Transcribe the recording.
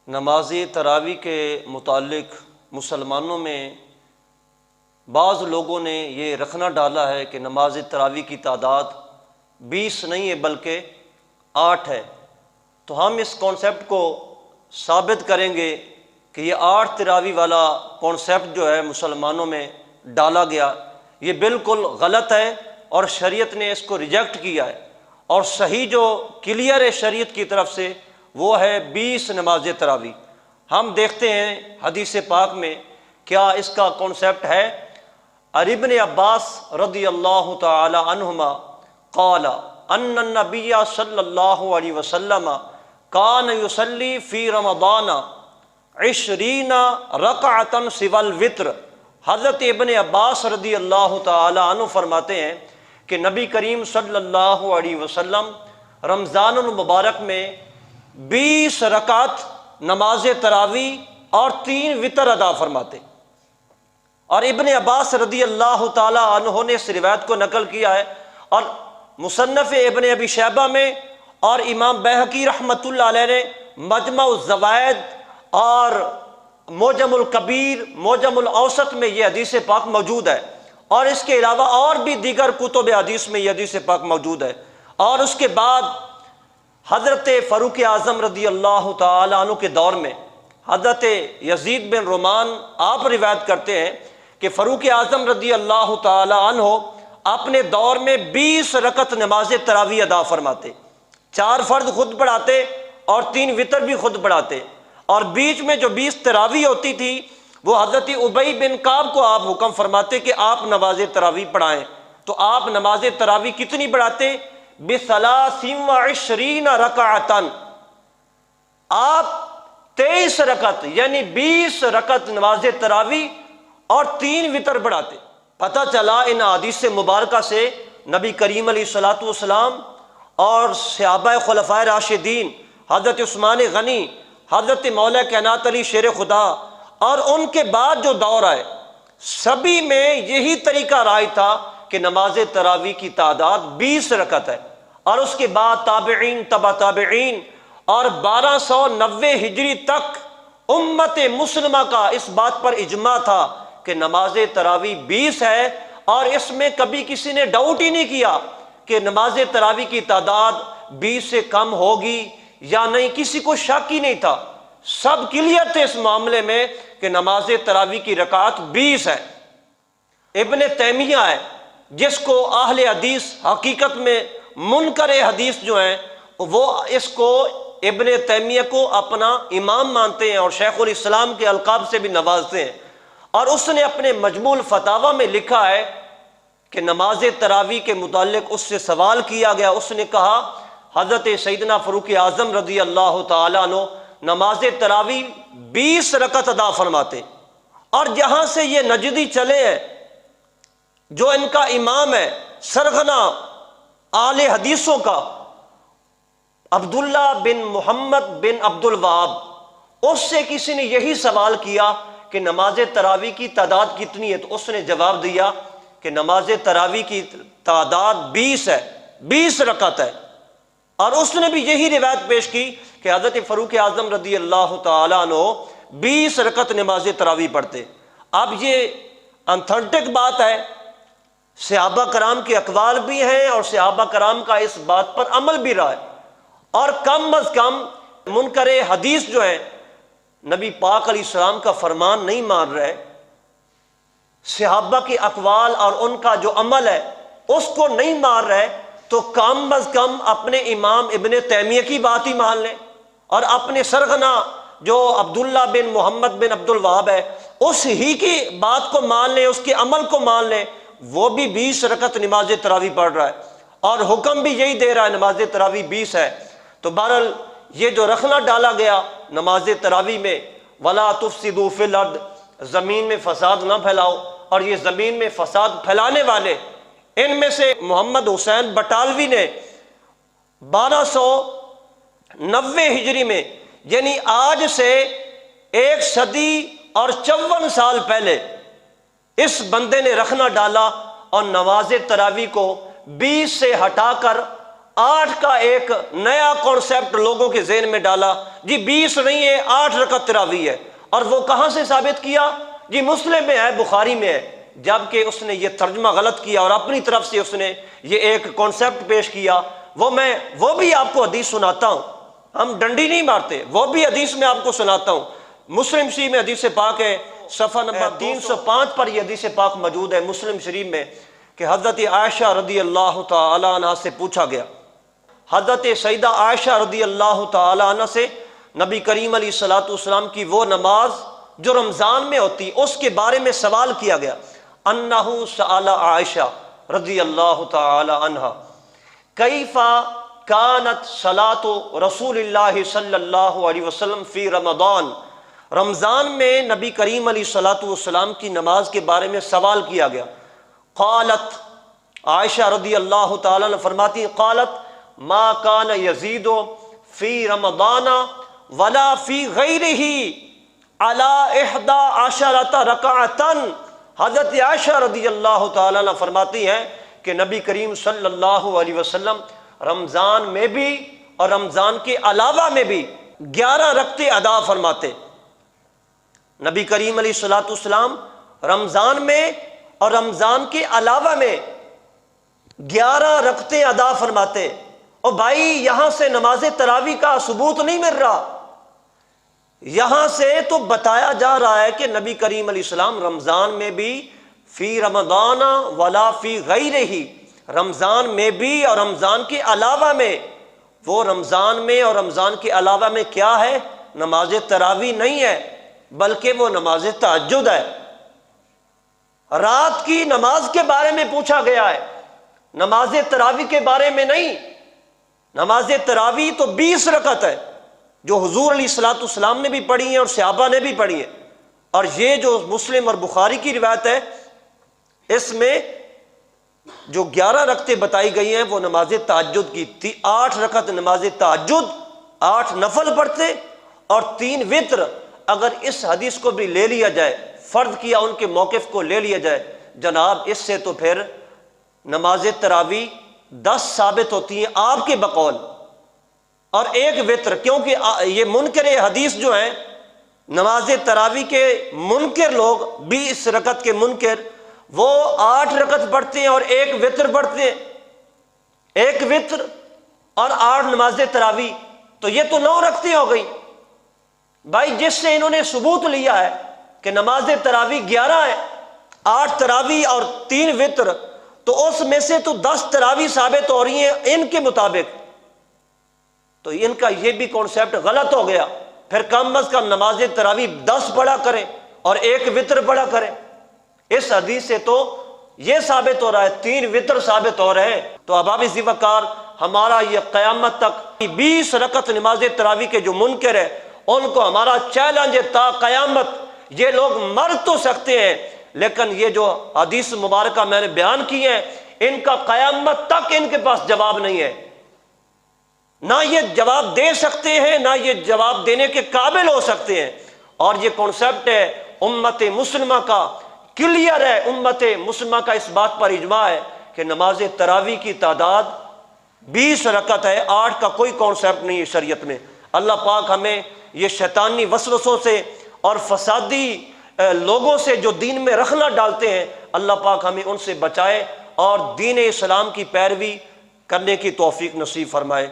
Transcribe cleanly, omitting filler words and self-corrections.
نماز تراویح کے متعلق مسلمانوں میں بعض لوگوں نے یہ رکھنا ڈالا ہے کہ نماز تراویح کی تعداد 20 نہیں ہے بلکہ 8 ہے۔ تو ہم اس کانسیپٹ کو ثابت کریں گے کہ یہ 8 تراویح والا کانسیپٹ جو ہے مسلمانوں میں ڈالا گیا یہ بالکل غلط ہے اور شریعت نے اس کو ریجیکٹ کیا ہے، اور صحیح جو کلیئر ہے شریعت کی طرف سے وہ ہے 20 نماز تراویح۔ ہم دیکھتے ہیں حدیث پاک میں کیا اس کا کانسیپٹ ہے۔ ابن عباس رضی اللہ تعالی عنہما قال ان النبی صلی اللہ علیہ وسلم کان یصلی فی رمضان 20 رکعتا سوی الوتر۔ حضرت ابن عباس رضی اللہ تعالی عنہ فرماتے ہیں کہ نبی کریم صلی اللہ علیہ وسلم رمضان المبارک میں 20 رکعت نماز تراویح اور 3 وتر ادا فرماتے، اور ابن عباس رضی اللہ تعالی عنہ نے اس روایت کو نقل کیا ہے، اور مصنف ابن ابی شیبہ میں اور امام بہقی رحمۃ اللہ علیہ نے مجمع الزوائد اور معجم الکبیر معجم الاوسط میں یہ حدیث پاک موجود ہے، اور اس کے علاوہ اور بھی دیگر کتب حدیث میں یہ حدیث پاک موجود ہے۔ اور اس کے بعد حضرت فاروق اعظم رضی اللہ تعالی عنہ کے دور میں حضرت یزید بن رومان آپ روایت کرتے ہیں کہ فاروق اعظم رضی اللہ تعالی عنہ اپنے دور میں 20 رکعت نماز تراویح ادا فرماتے، 4 فرض خود پڑھاتے اور 3 وتر بھی خود پڑھاتے، اور بیچ میں جو 20 تراویح ہوتی تھی وہ حضرت ابی بن کعب کو آپ حکم فرماتے کہ آپ نماز تراویح پڑھائیں۔ تو آپ نماز تراویح کتنی پڑھاتے؟ ب23 رکعتا، آپ 23 رکعت یعنی 20 رکعت نماز تراویح اور 3 وتر پڑھاتے۔ پتہ چلا ان حدیث مبارکہ سے نبی کریم علیہ الصلوۃ والسلام اور صحابہ خلفائے راشدین حضرت عثمان غنی، حضرت مولا کائنات علی شیر خدا اور ان کے بعد جو دور آئے سبھی میں یہی طریقہ رائج تھا کہ نماز تراویح کی تعداد 20 رکعت ہے، اور اس کے بعد تابعین تبع تابعین اور 1290 ہجری تک امت مسلمہ کا اس بات پر اجماع تھا کہ نماز تراویح 20 ہے، اور اس میں کبھی کسی نے ڈاؤٹ ہی نہیں کیا کہ نماز تراویح کی تعداد 20 سے کم ہوگی یا نہیں، کسی کو شک ہی نہیں تھا، سب کلیئر تھے اس معاملے میں کہ نماز تراویح کی رکعت 20 ہے۔ ابن تیمیہ ہے جس کو اہل حدیث حقیقت میں منکر حدیث جو ہیں وہ اس کو ابن تیمیہ کو اپنا امام مانتے ہیں اور شیخ الاسلام کے القاب سے بھی نوازتے ہیں، اور اس نے اپنے مجموع الفتاوی میں لکھا ہے کہ نماز تراویح کے متعلق اس سے سوال کیا گیا، اس نے کہا حضرت سیدنا فاروق اعظم رضی اللہ تعالیٰ عنہ نماز تراویح 20 رکعت ادا فرماتے، اور جہاں سے یہ نجدی چلے ہیں جو ان کا امام ہے سرغنہ آل حدیثوں کا عبداللہ بن محمد بن عبد الوہاب، اس سے کسی نے یہی سوال کیا کہ نماز تراویح کی تعداد کتنی ہے، تو اس نے جواب دیا کہ نماز تراویح کی تعداد 20 ہے، 20 رکعت ہے، اور اس نے بھی یہی روایت پیش کی کہ حضرت فاروق اعظم رضی اللہ تعالیٰ عنہ 20 رکعت نماز تراویح پڑھتے۔ اب یہ انتھنٹک بات ہے، صحابہ کرام کے اقوال بھی ہیں اور صحابہ کرام کا اس بات پر عمل بھی رہا ہے، اور کم از کم منکر حدیث جو ہیں نبی پاک علیہ السلام کا فرمان نہیں مان رہے، صحابہ کے اقوال اور ان کا جو عمل ہے اس کو نہیں مان رہے، تو کم از کم اپنے امام ابن تیمیہ کی بات ہی مان لیں، اور اپنے سرغنہ جو عبداللہ بن محمد بن عبد الوہاب ہے اس ہی کی بات کو مان لیں، اس کے عمل کو مان لیں، وہ بھی 20 رکعت نماز تراویح پڑھ رہا ہے اور حکم بھی یہی دے رہا ہے نماز تراویح 20 ہے۔ تو بہرحال یہ جو رکھنا ڈالا گیا نماز تراویح میں وَلَا تُفْسِدُوا فِي الْأَرْضِ، زمین میں فساد نہ پھیلاؤ، اور یہ زمین میں فساد پھیلانے والے ان میں سے محمد حسین بٹالوی نے 1290 ہجری میں یعنی آج سے 1 صدی اور 54 سال پہلے اس بندے نے رکھنا ڈالا اور نماز تراویح کو 20 سے ہٹا کر 8 کا ایک نیا کانسیپٹ لوگوں کے ذہن میں ڈالا، جی 20 نہیں ہے 8 رکعت تراویح ہے، اور وہ کہاں سے ثابت کیا؟ جی مسلم میں ہے، بخاری میں ہے، جبکہ اس نے یہ ترجمہ غلط کیا اور اپنی طرف سے اس نے یہ ایک کانسیپٹ پیش کیا۔ وہ بھی آپ کو حدیث سناتا ہوں، ہم ڈنڈی نہیں مارتے، وہ بھی حدیث میں آپ کو سناتا ہوں۔ مسلم شریف میں حدیث پاک ہے، صفحہ نمبر 305 پر یہ حدیث پاک موجود ہے مسلم شریف میں، کہ حضرت عائشہ رضی اللہ تعالی عنہ سے پوچھا گیا، حضرت سیدہ عائشہ رضی اللہ تعالی عنہ سے نبی کریم علیہ الصلوۃ والسلام کی وہ نماز جو رمضان میں ہوتی اس کے بارے میں سوال کیا گیا۔ انہ سأل عائشہ رضی اللہ تعالی عنہ کیف کانت صلاۃ رسول اللہ صلی اللہ علیہ وسلم فی رمضان، رمضان میں نبی کریم علیہ الصلوۃ والسلام کی نماز کے بارے میں سوال کیا گیا۔ قالت، عائشہ رضی اللہ تعالی عنہ فرماتی، قالت ما کان یزید فی رمضان ولا فی غیرہ علی 11 رکعتا، حضرت عائشہ رضی اللہ تعالی عنہ فرماتی ہیں کہ نبی کریم صلی اللہ علیہ وسلم رمضان میں بھی اور رمضان کے علاوہ میں بھی 11 رکعتیں ادا فرماتے۔ نبی کریم علیہ الصلوۃ والسلام رمضان میں اور رمضان کے علاوہ میں 11 رکعتیں ادا فرماتے۔ اور بھائی یہاں سے نماز تراویح کا ثبوت نہیں مل رہا، یہاں سے تو بتایا جا رہا ہے کہ نبی کریم علیہ السلام رمضان میں بھی فی رمضان ولا فی غیرہ، رمضان میں بھی اور رمضان کے علاوہ میں، وہ رمضان میں اور رمضان کے علاوہ میں کیا ہے؟ نماز تراویح نہیں ہے، بلکہ وہ نماز تہجد ہے۔ رات کی نماز کے بارے میں پوچھا گیا ہے، نماز تراویح کے بارے میں نہیں۔ نماز تراویح تو 20 رکعت ہے جو حضور علیہ الصلوۃ والسلام نے بھی پڑھی ہیں اور صحابہ نے بھی پڑھی ہیں، اور یہ جو مسلم اور بخاری کی روایت ہے اس میں جو 11 رکعتیں بتائی گئی ہیں وہ نماز تہجد کی تھی۔ 8 رکعت نماز تہجد، 8 نفل پڑھتے اور 3 وتر۔ اگر اس حدیث کو بھی لے لیا جائے، فرض کیا ان کے موقف کو لے لیا جائے، جناب اس سے تو پھر نماز تراویح 10 ثابت ہوتی ہیں آپ کے بقول، اور 1 وتر، کیونکہ یہ منکر حدیث جو ہیں نماز تراویح کے منکر لوگ، 20 رکعت کے منکر، وہ 8 رکعت پڑھتے ہیں اور 1 وتر پڑھتے ہیں، 1 وتر اور 8 نماز تراویح، تو یہ تو 9 رکعتیں ہو گئی۔ بھائی جس سے انہوں نے ثبوت لیا ہے کہ نماز تراویح 11 ہے، 8 تراویح اور 3 وتر، تو اس میں سے تو 10 تراویح ثابت ہو رہی ہیں ان کے مطابق، تو ان کا یہ بھی کانسیپٹ غلط ہو گیا۔ پھر کم از کم نماز تراویح 10 پڑھا کریں اور 1 وتر پڑھا کریں۔ اس حدیث سے تو یہ ثابت ہو رہا ہے 3 وتر ثابت ہو رہے ہیں۔ تو احباب ذیوکار، ہمارا یہ قیامت تک 20 رکعت نماز تراویح کے جو منکر ہے ان کو ہمارا چیلنج ہے تا قیامت، یہ لوگ مر تو سکتے ہیں لیکن یہ جو حدیث مبارکہ میں نے بیان کی ہے ان کا قیامت تک ان کے پاس جواب نہیں ہے، نہ یہ جواب دے سکتے ہیں نہ یہ جواب دینے کے قابل ہو سکتے ہیں۔ اور یہ کانسیپٹ ہے امت مسلمہ کا، کلیئر ہے، امت مسلمہ کا اس بات پر اجماع ہے کہ نماز تراویح کی تعداد 20 رکعت ہے، 8 کا کوئی کانسیپٹ نہیں ہے شریعت میں۔ اللہ پاک ہمیں یہ شیطانی وسوسوں سے اور فسادی لوگوں سے جو دین میں رخنہ ڈالتے ہیں، اللہ پاک ہمیں ان سے بچائے اور دین اسلام کی پیروی کرنے کی توفیق نصیب فرمائے۔